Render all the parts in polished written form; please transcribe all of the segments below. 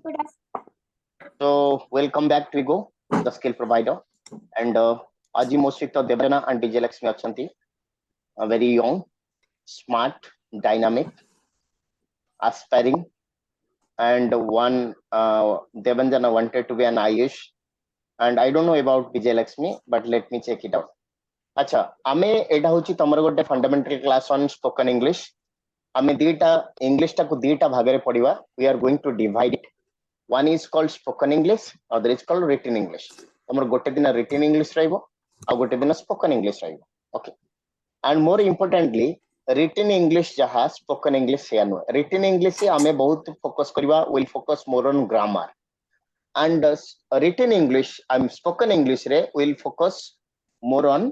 Good So welcome back to Go, the skill provider. And Aji Moshikta Devana and DJ Lakshmi Achanti, very young, smart, dynamic, aspiring, and one Devanjana wanted to be an Ayush. And I don't know about DJ Lakshmi, but let me check it out. अच्छा आमे एटा होची तमर गोटे fundamental class on spoken English आमे दीटा English टाको दीटा भागरे पढिबा we are going to divide it one is called spoken English other is called written English तमर गोटे दिन रिटन इंग्लिश रहइबो आ गोटे दिन स्पोकन इंग्लिश रहइबो okay and more importantly written English जहा स्पोकन इंग्लिश से नो रिटन इंग्लिश से आमे बहुत फोकस करबा will focus more on grammar and written English I am spoken English रे will focus more on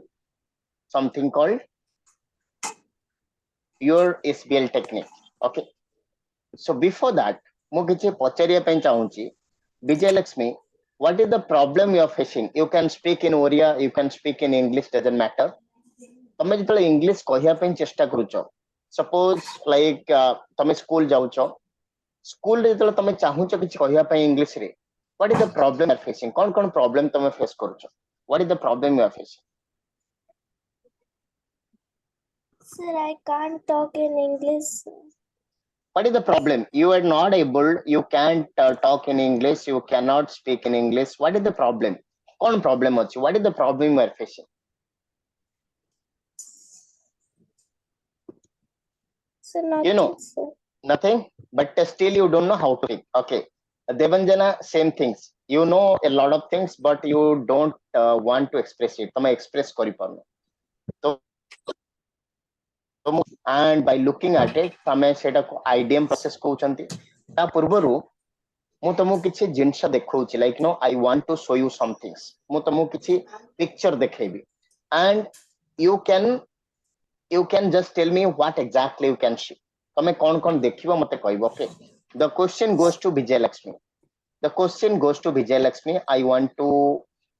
something called your SBL technique. Okay. So before that, ମୁଁ କିଛି ପଚାରିବା ପାଇଁ ଚାହୁଁଛି ବିଜୟ Lakshmi, what is the problem you are facing? You can speak in Oriya, you can speak in English, doesn't matter. ତମେ ଯେତେବେଳେ English କହିବା ପାଇଁ ଚେଷ୍ଟା କରୁଛ, suppose like ତମେ ସ୍କୁଲ ଯାଉଛ, ସ୍କୁଲରେ ଯେତେବେଳେ ତମେ ଚାହୁଁଛ କିଛି କହିବା ପାଇଁ ଇଂଲିଶରେ, what is the problem you are facing? କଣ କଣ problem ତମେ face କରୁଛ? What is the problem you are facing? Sir, I can't talk in English. What is the problem? You are not able, you can't talk in English, you cannot speak in English. What is the problem? What problem is? What is the problem you are facing? Sir, nothing, You know, sir. nothing, but still you don't know how to speak. Okay. Devanjana, same things. You know a lot of things, but you don't want to express it. તમે express કરી પારનો. And by looking at it, તમે ସେଟାକୁ IDM process କହୁଛନ୍ତି. ତା ପୂର୍ବରୁ ମୁଁ ତମକୁ କିଛି ଜିନିଷ ଦେଖଉଛି, like no, I want to show you some things. ମୁଁ ତମକୁ କିଛି picture ଦେଖେଇବି, and you can just tell me what exactly you can see. ତମେ କଣ କଣ ଦେଖିବ ମତେ କହିବ. Okay. The question goes to Vijay Lakshmi. The question goes to Vijay Lakshmi. I want to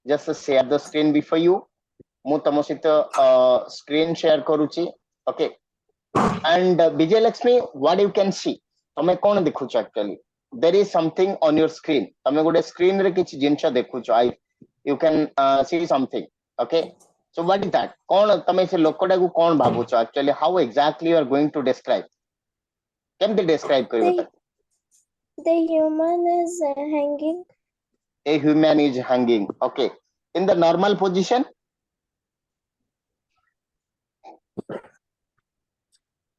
just share the screen before you. ମୁଁ ତମ ସହିତ screen share କରୁଛି. Okay. And Vijay Lakshmi, what you can see? ତମେ କଣ ଦେଖୁଛ actually? There is something on your screen. ତମେ ଗୋଟେ screen ରେ କିଛି ଜିନିଷ ଦେଖୁଛ. You can see something. Okay. So what is that? କଣ ତମେ ସେ ଲୋକଟାକୁ କଣ ଭାବୁଛ actually? How exactly you are going to describe? କେମିତି describe କରିବ ତାକୁ? The human is hanging. A human is hanging. Okay. In the normal position?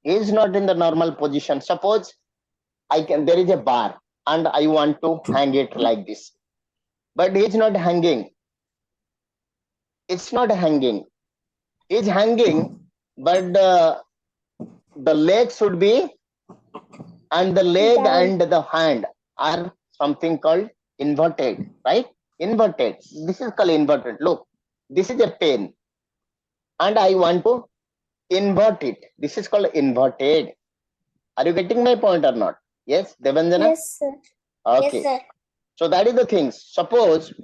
Is not in the normal position. Suppose there is a bar and I want to hang it like this, but it's not hanging. It's not hanging. It's hanging, but the leg should be, and the leg Down. and the hand are something called inverted, right? Inverted. This is called inverted. Look, this is a pen, and I want to invert it. This is called inverted. Are you getting my point or not? Yes, Devanjana? Yes, sir. Okay. Yes, sir. So that is the thing. Suppose,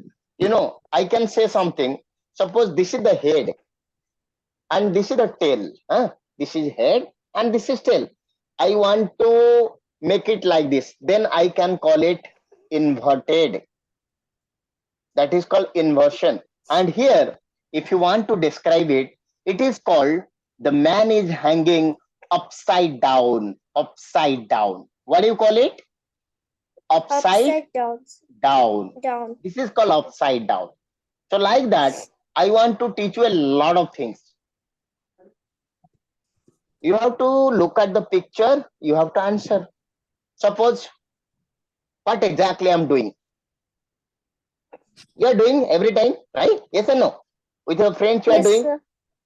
I can say something. Suppose this is the head and this is the tail. This is head and this is tail. I want to make it like this. Then I can call it inverted. That is called inversion. And here, if you want to describe it, it is called the man is hanging upside down. Upside down. What do you call it? Upside down. Down. This is called upside down. So like that, I want to teach you a lot of things. You have to look at the picture, you have to answer. Suppose, what exactly I'm doing? You are doing every time, right? Yes or no? With your friends you are doing? Sir.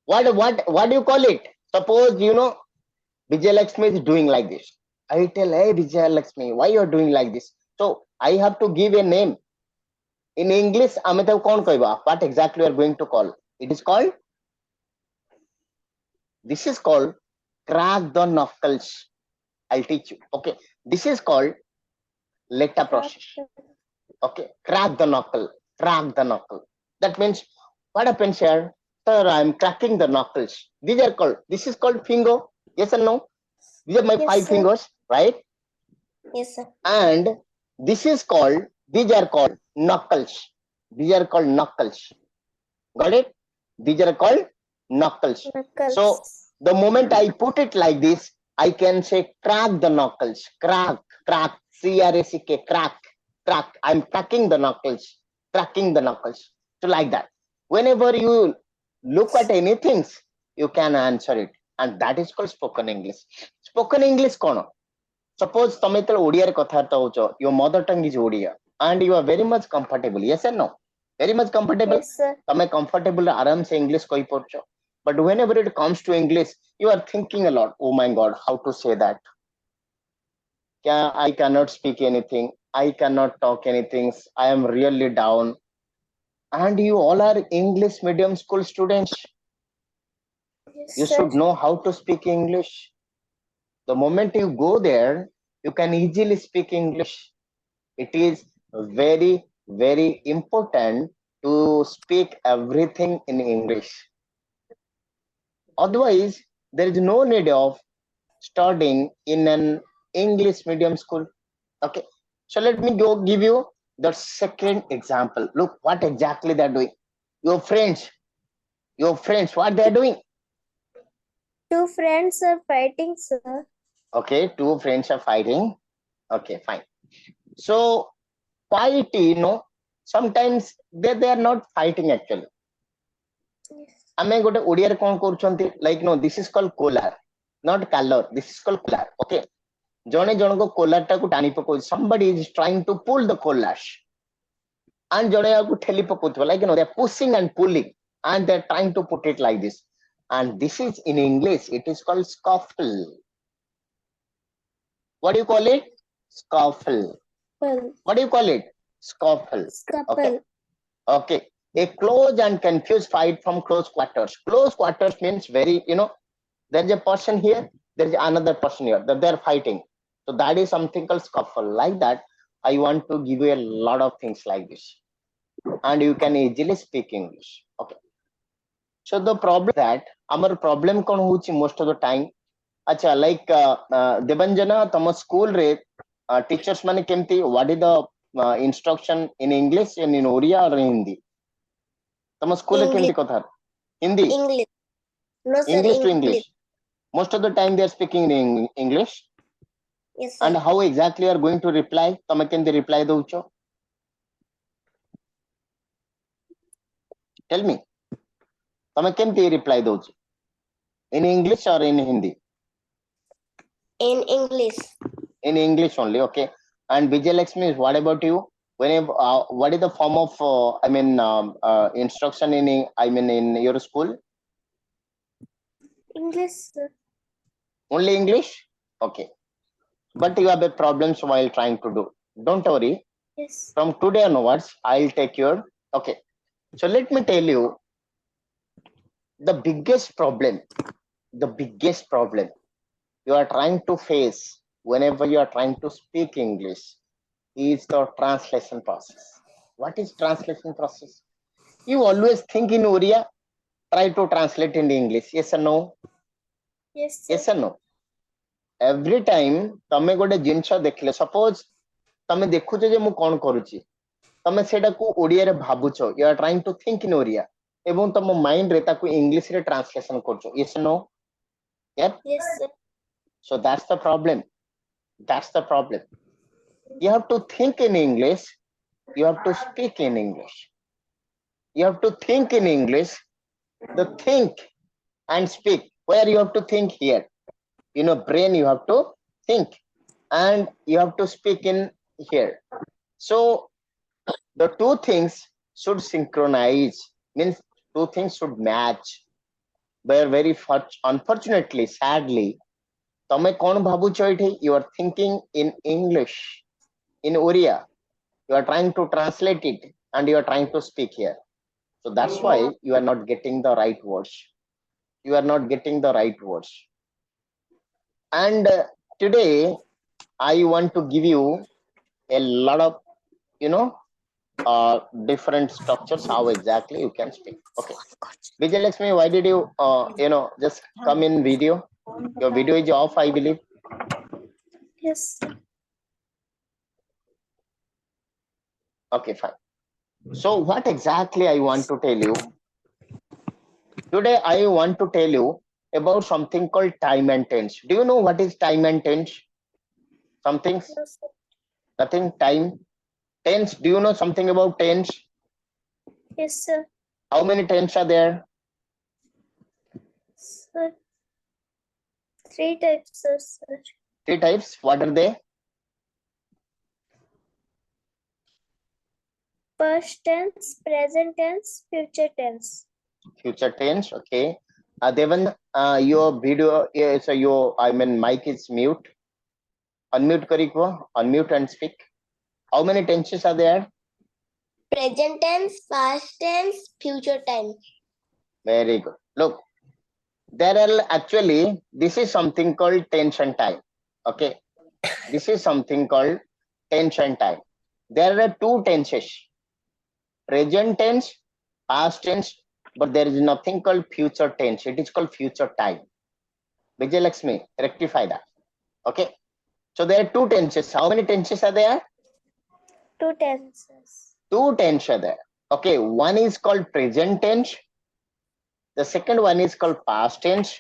What do you call it? Suppose, Vijay Lakshmi is doing like this. I tell, hey Vijay Lakshmi, why you are doing like this? So I have to give a name. In English, what exactly you are going to call? It is called, this is called crack the knuckles. I'll teach you. Okay. This is called letter process. Okay. Crack the knuckle. Crack the knuckle. That means, what happens here? Sir, I'm cracking the knuckles. This is called finger. Yes or no? These are my 5 fingers, right? Yes, sir. And These are called knuckles. These are called knuckles. Got it? These are called knuckles. So Knuckles. the moment I put it like this, I can say crack the knuckles. Crack, crack, C-R-A-C-K, crack, crack. I'm cracking the knuckles, cracking the knuckles. So like that. Whenever you look at anything, you can answer it. And that is called spoken English. Spoken English kono? Suppose tame tele Odia re katharta hocho, your mother tongue is Odia, and you are very much comfortable. Yes or no? Very much comfortable. Yes, sir. Tame comfortable aram se English koi porcho. But whenever it comes to English, you are thinking a lot. Oh my God, how to say that? I cannot speak anything. I cannot talk anything. I am really down. And you all are English medium school students. Yes, You sir. should know how to speak English. The moment you go there, you can easily speak English. It is very, very important to speak everything in English. Otherwise, there is no need of studying in an English medium school. Okay, so let me go give you the second example. Look what exactly they're doing. Your friends, what they're doing. Two friends are fighting, sir. Okay, two friends are fighting. Okay, fine. So fight, sometimes they are not fighting actually. Yes. ଆମେ ଗୋଟେ ଓଡିଆରେ କଣ କରୁଛନ୍ତି, like no, this is called collar, not collar, this is called collar. Okay, ଜଣେ ଜଣଙ୍କ collar ଟାକୁ ଟାଣି ପକଉଛି, somebody is trying to pull the collars, and ଜଣେ ୟାକୁ ଠେଲି ପକଉଥିବ, like they are pushing and pulling, and they are trying to put it like this, and this is in English it is called scuffle. What do you call it? Scuffle. What do you call it? Scuffle. Okay. Okay, a close and confused fight from close quarters. Close quarters means very, there is a person here, there is another person here, that they are fighting. So that is something called scuffle. Like that, I want to give you a lot of things like this, and you can easily speak English. Okay. So the problem that our problem kon hochi most of the time. Acha, like Debanjana, tama school re teachers mane kemti, what is the instruction in English and in Oriya or in Hindi? तम school केमती कथा Hindi English. No, sir. English to English. Most of the time they are speaking in English. Yes, sir. And how exactly you are going to reply? तम केमती reply दउचो? Tell me. तम केमती reply दउचो? In English or in Hindi? In English. In English only. Okay. And Vijay Lakshmi, what about you? Whenever what is the form of instruction in your school? English, sir. Only English? Okay. But you have a problems while trying to do. Don't worry. Yes. From today onwards, I'll take your. Okay. So let me tell you the biggest problem you are trying to face whenever you are trying to speak English is the translation process. What is translation process? You always think in Oriya, try to translate in English. Yes or no? Yes, sir. Yes or no? Every time तमे गोटे जिनस देखले, suppose तमे देखुछ जे मु कोन करूची, तमे सेटा को ओडिया रे भाबुछो, you are trying to think in Oriya, एवं तम माइंड रे ताको इंग्लिश रे translation करछो. Yes or no? Yep. Yes, sir. So that's the problem. You have to think in English, you have to speak in English. You have to think in English, the think and speak. Where you have to think here, brain you have to think, and you have to speak in here. So the two things should synchronize, means two things should match. But very unfortunately, sadly, तमे कौन भाबुछ एठी, you are thinking in English, in Oriya, you are trying to translate it, and you are trying to speak here. So that's why you are not getting the right words. And today I want to give you a lot of different structures, how exactly you can speak. Okay, Vijay Lakshmi, why did you just come in video? Your video is off, I believe. Yes, sir. Okay, fine. So what exactly I want to tell you? Today I want to tell you about something called time and tense. Do you know what is time and tense? Something, No, sir. nothing, time. Tense, do you know something about tense? Yes, sir. How many tense are there? Sir. 3 types, sir. 3 types. What are they? Past tense, present tense, future tense. Future tense. Okay. Devan, your video is I mean, mic is mute. Unmute Karikwa. Unmute and speak. How many tenses are there? Present tense, past tense, future tense. Very good. Look, there are actually, this is something called tense and time. Okay. This is something called tense and time. There are 2 tenses, present tense, past tense, but there is nothing called future tense. It is called future time. Vijay Lakshmi, rectify that. Okay. So there are 2 tenses. How many tenses are there? 2 tenses. 2 tenses are there. Okay. One is called present tense. The second one is called past tense.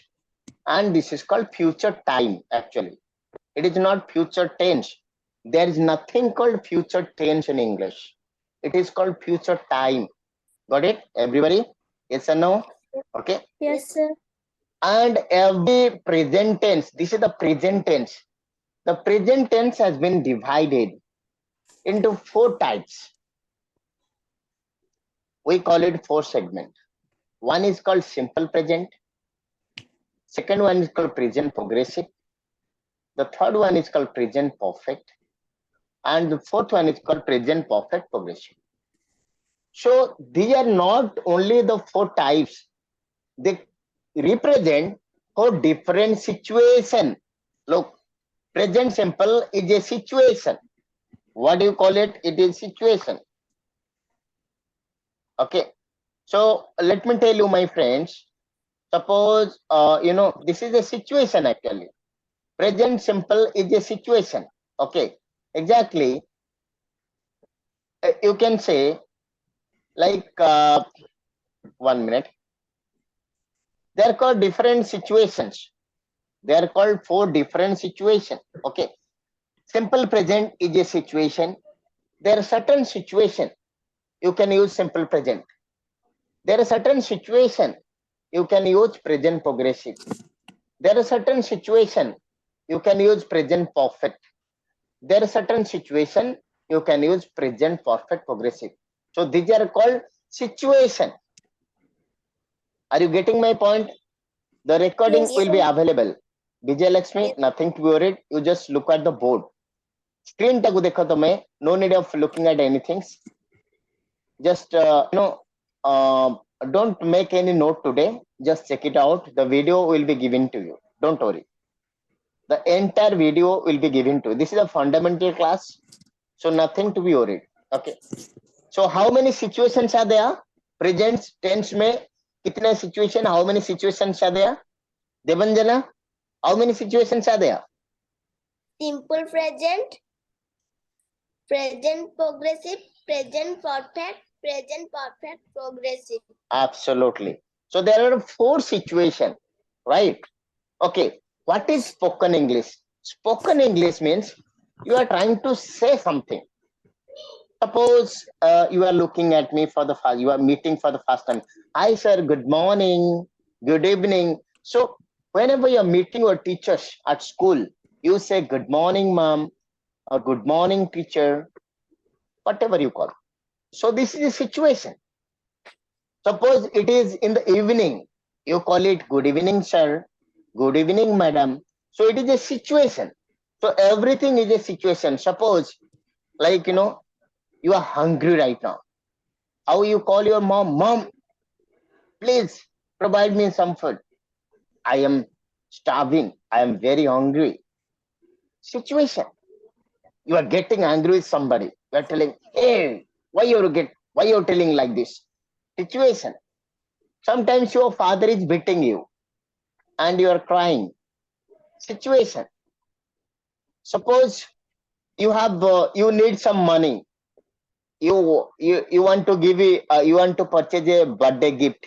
And this is called future time, actually. It is not future tense. There is nothing called future tense in English. It is called future time. Got it? Everybody? Yes or no? Okay. Yes, sir. And every present tense, this is the present tense. The present tense has been divided into 4 types. We call it 4 segments. One is called simple present. Second one is called present progressive. The third one is called present perfect. And the fourth one is called present perfect progressive. So these are not only the 4 types, they represent 4 different situations. Look, present simple is a situation. What do you call it? It is situation. Okay. So let me tell you, my friends, suppose, this is a situation actually. Present simple is a situation. Okay. Exactly. You can say like, 1 minute. They are called different situations. They are called 4 different situations. Okay. Simple present is a situation. There are certain situation you can use simple present. There are certain situation you can use present progressive. There are certain situation you can use present perfect. There are certain situation you can use present perfect progressive. So these are called situation. Are you getting my point? The recording Yes, will be sir. available. Vijay Lakshmi, Yes. nothing to be worried. You just look at the board. Screen tagu dekho tome. No need of looking at anything. Just don't make any note today. Just check it out. The video will be given to you. Don't worry. The entire video will be given to you. This is a fundamental class, so nothing to be worried. Okay. So how many situations are there? Present tense में कितने situation? How many situations are there? Devanjana, how many situations are there? Simple present, present progressive, present perfect progressive. Absolutely. So there are 4 situations, right? Okay. What is spoken English? Spoken English means you are trying to say something. Suppose you are looking at me for the first, you are meeting for the first time. Hi, sir. Good morning. Good evening. So whenever you are meeting your teachers at school, you say good morning, mom, or good morning, teacher, whatever you call. So this is a situation. Suppose it is in the evening, you call it good evening, sir, good evening, madam. So it is a situation. So everything is a situation. Suppose, like, you are hungry right now. How you call your mom? Mom, please provide me some food. I am starving. I am very hungry. Situation. You are getting angry with somebody. You are telling, hey, why you're telling like this? Situation. Sometimes your father is beating you and you are crying. Situation. Suppose you need some money. you want to give you want to purchase a birthday gift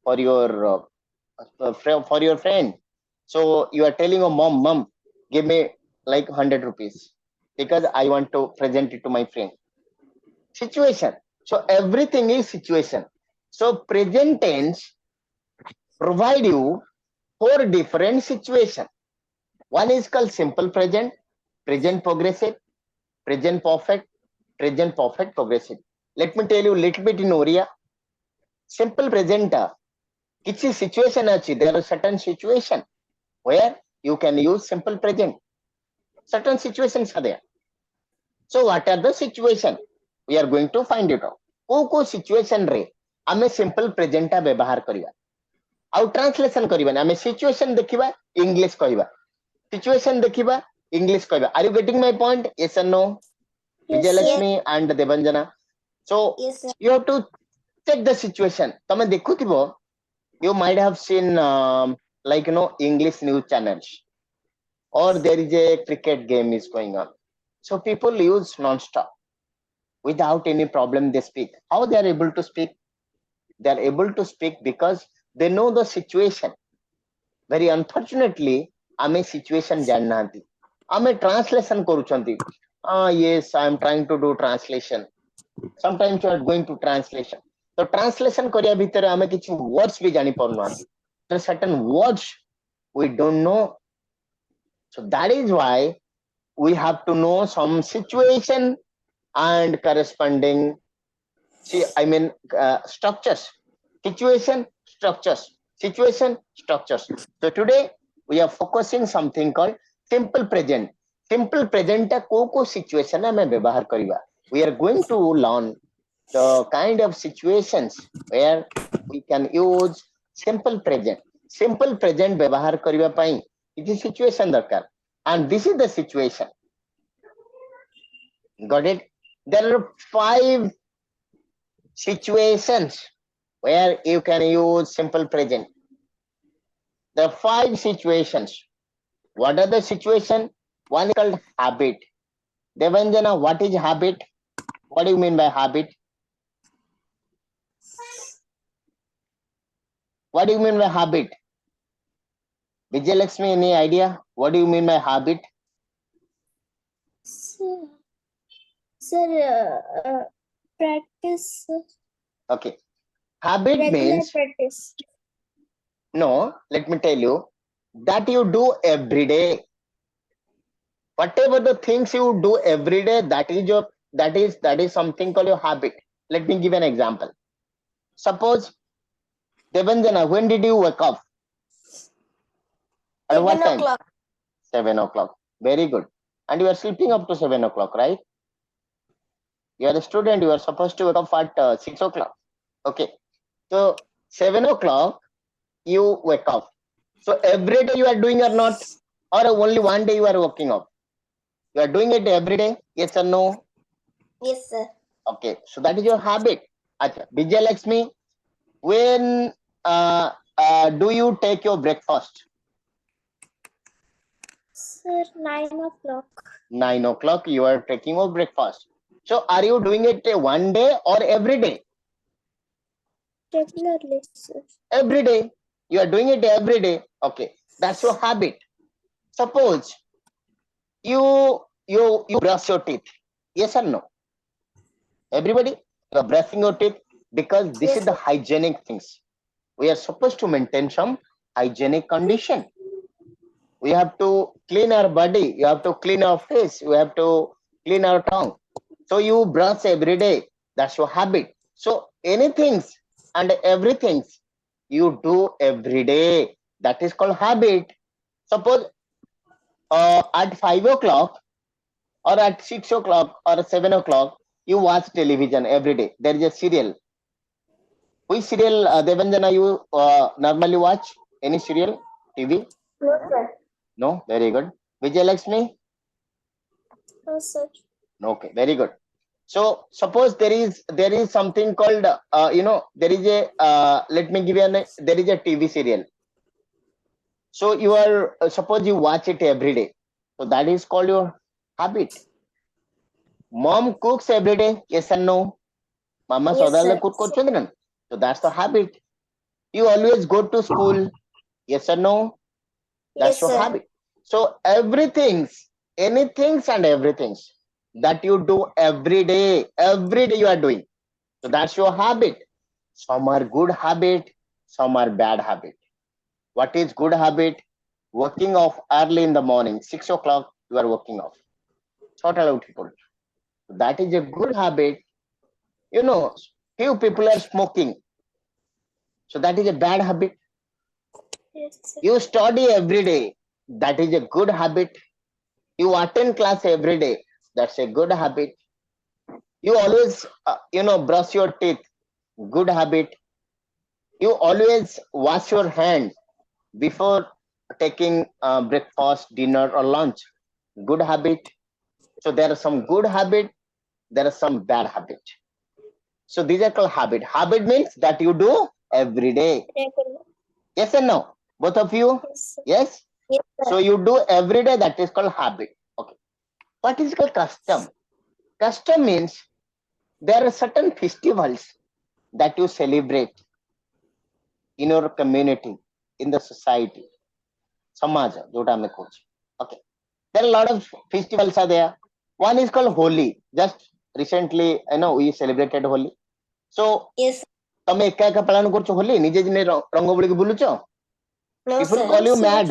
for your friend. So you are telling your mom, give me like 100 rupees because I want to present it to my friend. Situation. So everything is situation. So present tense provide you four different situation. One is called simple present, present progressive, present perfect, present perfect progressive. Let me tell you a little bit in Oriya. Simple present କିଛି situation ଅଛି. There are certain situation where you can use simple present. Certain situations are there. So what are the situation? We are going to find it out. को situation रे आमे simple present टा व्यवहार करिया. आउ translation करिबा आमे situation देखिबा English कहिबा. Situation देखिबा English कहिबा. Are you getting my point? Yes or no? Yes, Vijayalakshmi and Devanjana. So Yes, sir. you have to check the situation. तमे देखुथिबो, you might have seen like English news channels, or there is a cricket game is going on. So people use non-stop without any problem. They speak. How they are able to speak? They are able to speak because they know the situation. Very unfortunately, आमे situation जाननांती. आमे translation करूचंती. Yes, I am trying to do translation. Sometimes you are going to translation. So translation करिया भीतर आमे किछु words भी जानी पड़नुआंती. There are certain words we don't know. So that is why we have to know some situation and corresponding structures. Situation, structures. Situation, structures. So today we are focusing something called simple present. Simple present को situation में व्यवहार करिबा. We are going to learn the kind of situations where we can use simple present. Simple present व्यवहार करिबा पई it is situation दरकार. And this is the situation. Got it? There are 5 situations where you can use simple present. There are 5 situations. What are the situation? One is called habit. Devanjana, what is habit? What do you mean by habit? What do you mean by habit? Vijayalakshmi, any idea? What do you mean by habit? Sir, practice. Okay. Habit Regular means, practice. no, let me tell you, that you do every day. Whatever the things you do every day, that is something called your habit. Let me give an example. Suppose, Devanjana, when did you wake up? At what 7 time? o'clock. 7 o'clock. Very good. And you are sleeping up to 7 o'clock, right? You are a student, you are supposed to wake up at 6 o'clock. Okay. So 7 o'clock, you wake up. So every day you are doing or not? Or only one day you are waking up? You are doing it every day? Yes or no? Yes, sir. Okay. So that is your habit. Acha. Vijayalakshmi, when do you take your breakfast? Sir, 9 o'clock. 9 o'clock, you are taking your breakfast. So are you doing it one day or every day? Regularly, sir. Every day. You are doing it every day. Okay. That's your habit. Suppose you brush your teeth. Yes or no? Everybody, you are brushing your teeth because this is the hygienic things. We are supposed to maintain some hygienic condition. We have to clean our body. You have to clean our face. We have to clean our tongue. So you brush every day. That's your habit. So anything and everything you do every day, that is called habit. Suppose at 5 o'clock or at 6 o'clock or 7 o'clock, you watch television every day. There is a serial. Which serial, Devanjana, you normally watch? Any serial? TV? No, sir. No? Very good. Vijayalakshmi? No, sir. Okay, very good. So suppose there is something called there is a let me give you there is a TV serial. So you are suppose you watch it every day. So that is called your habit. Mom cooks every day. Yes or no? Mama Yes, sodale sir. cook korchundi na. So that's the habit. You always go to school. Yes or no? That's Yes, your sir. habit. So everything's, anything's and everything's that you do every day you are doing. So that's your habit. Some are good habit, some are bad habit. What is good habit? Working off early in the morning, 6 o'clock, you are working off. Total people. That is a good habit. You know, few people are smoking. So that is a bad habit. Yes, sir. You study every day. That is a good habit. You attend class every day. That's a good habit. You always, brush your teeth. Good habit. You always wash your hand before taking breakfast, dinner, or lunch. Good habit. So there are some good habit. There are some bad habit. So these are called habit. Habit means that you do every day. Regular. Yes and no? Both of you? Yes, sir. Yes? Yes, So sir. you do every day. That is called habit. Okay. What is called custom? Custom means there are certain festivals that you celebrate in your community, in the society. Samaja, jota ame coach. Okay. There are a lot of festivals are there. One is called Holi. Just recently, we celebrated Holi. So, Yes. ତମେ ଏକା ଏକା ପାଳନ କରୁଛ ହୋଲି ନିଜେ ଦିନେ ରଙ୍ଗ ବୋଳିକି ବୁଲୁଛ No, people sir. call No, you sir. mad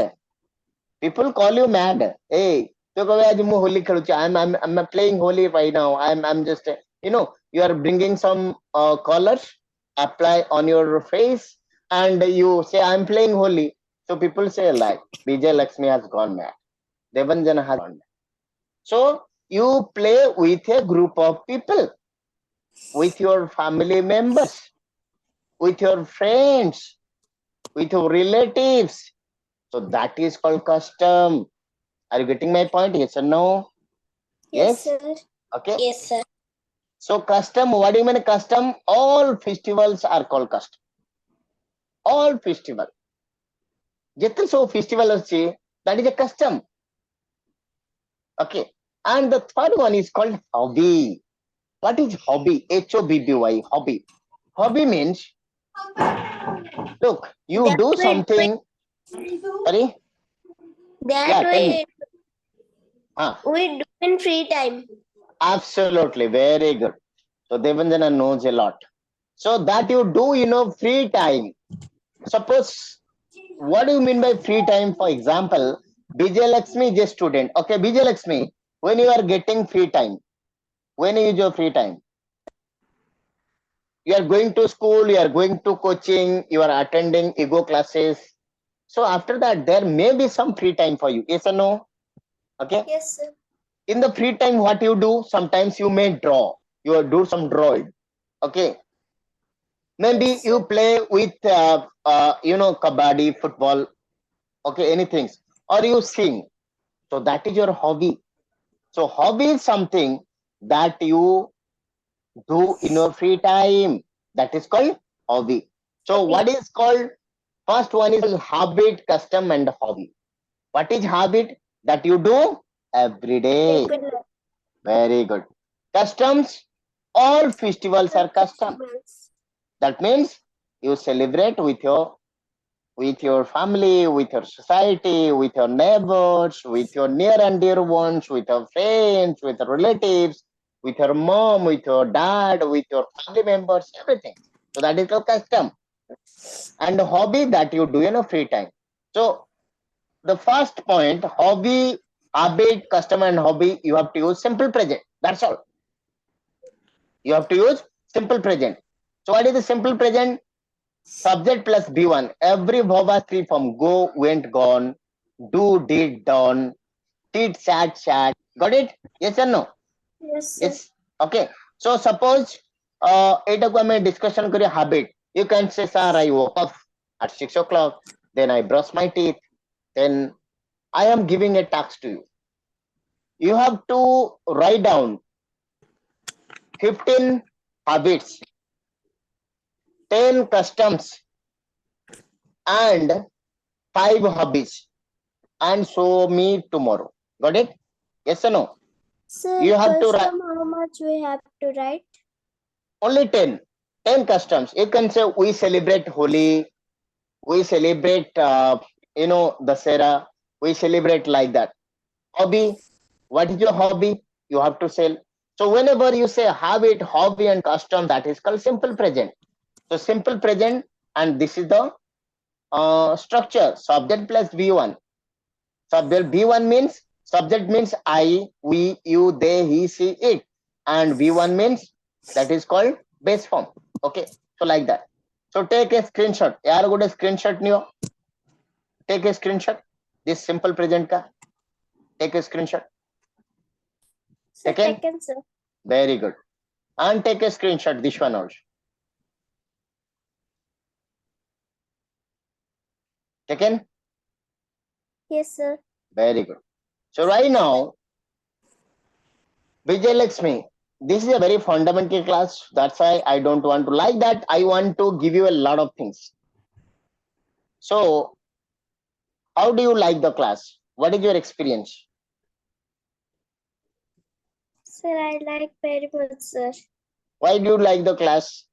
people call you mad hey तो कहवे आज ମୁଁ ହୋଲି ଖେଳୁଛି I'm playing holy right now I'm just you are bringing some colors apply on your face and you say I'm playing holy so people say like Vijay Lakshmi has gone mad Devanjana has gone mad so you play with a group of people with your family members with your friends with your relatives. So that is called custom. Are you getting my point? Yes or no? Yes, Yes? sir. Okay. Yes, sir. So custom, what do you mean custom? All festivals are called custom. All festival. Jette so festival ଅଛି, that is a custom. Okay. And the third one is called hobby. What is hobby? Hobby. Hobby. Hobby means, look, you That do we something. Sorry? that Yeah, tell me. we do in free time. Absolutely. Very good. So Devanjana knows a lot. So that you do, free time. Suppose, what do you mean by free time? For example, Vijay Lakshmi is a student. Okay, Vijay Lakshmi, when you are getting free time, when is your free time? You are going to school, you are going to coaching, you are attending ego classes. So after that, there may be some free time for you. Yes or no? Okay. Yes, sir. In the free time, what you do? Sometimes you may draw. You will do some drawing. Okay. Maybe Yes, you sir. play with kabaddi, football, okay, anything, or you sing. So that is your hobby. So hobby is something that you do in your free time. That is called hobby. So Hobby. what is called, first one is habit, custom, and hobby. What is habit? That you do every day. Regular. Very good. Customs, all festivals are custom. Festivals. That means you celebrate with your family, with your society, with your neighbors, with your near and dear ones, with your friends, with your relatives, with your mom, with your dad, with your family members, everything. So that is called custom. And hobby that you do in a free time. So the first point, hobby, habit, custom, and hobby, you have to use simple present. That's all. You have to use simple present. So what is the simple present? Subject plus B1. Every verb has three form. Go, went, gone. Do, did, done. Did, sat. Got it? Yes or no? Yes, sir. Yes. Okay. So suppose ଏଇଟାକୁ ଆମେ discussion କରିବା habit. You can say, sir, I woke up at 6 o'clock. Then I brush my teeth. Then I am giving a task to you. You have to write down 15 habits, 10 customs, and 5 hobbies. And show me tomorrow. Got it? Yes or no? Sir, You have to write. custom, how much we have to write? Only 10. 10 customs. You can say we celebrate Holi, we celebrate, Dasera, we celebrate like that. Hobby, what is your hobby? You have to say. So whenever you say habit, hobby, and custom, that is called simple present. So simple present, and this is the structure, subject plus V1. Subject V1 means subject means I, we, you, they, he, she, it, and V1 means that is called base form. Okay, so like that. So take a screenshot. यार good screenshot नहीं हो? Take a screenshot. This simple present का. Take a screenshot. Sir, Taken? taken, sir. Very good. And take a screenshot. This one also. Taken? Yes, sir. Very good. So right now, Vijay Lakshmi, this is a very fundamental class. That's why I don't want to like that. I want to give you a lot of things. So, how do you like the class? What is your experience? Sir, I like very much, sir. Why do you like the class?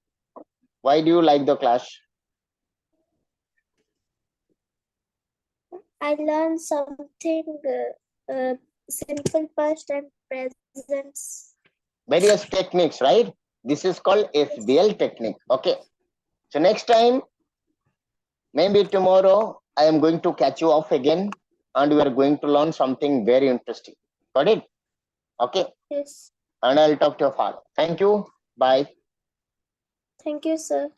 Why do you like the class? I learned something simple past and presents. Various techniques, right? This is called SBL technique. Okay. So next time, maybe tomorrow, I am going to catch you off again and we are going to learn something very interesting. Got it? Okay. Yes. And I'll talk to your father. Thank you. Bye. Thank you, sir.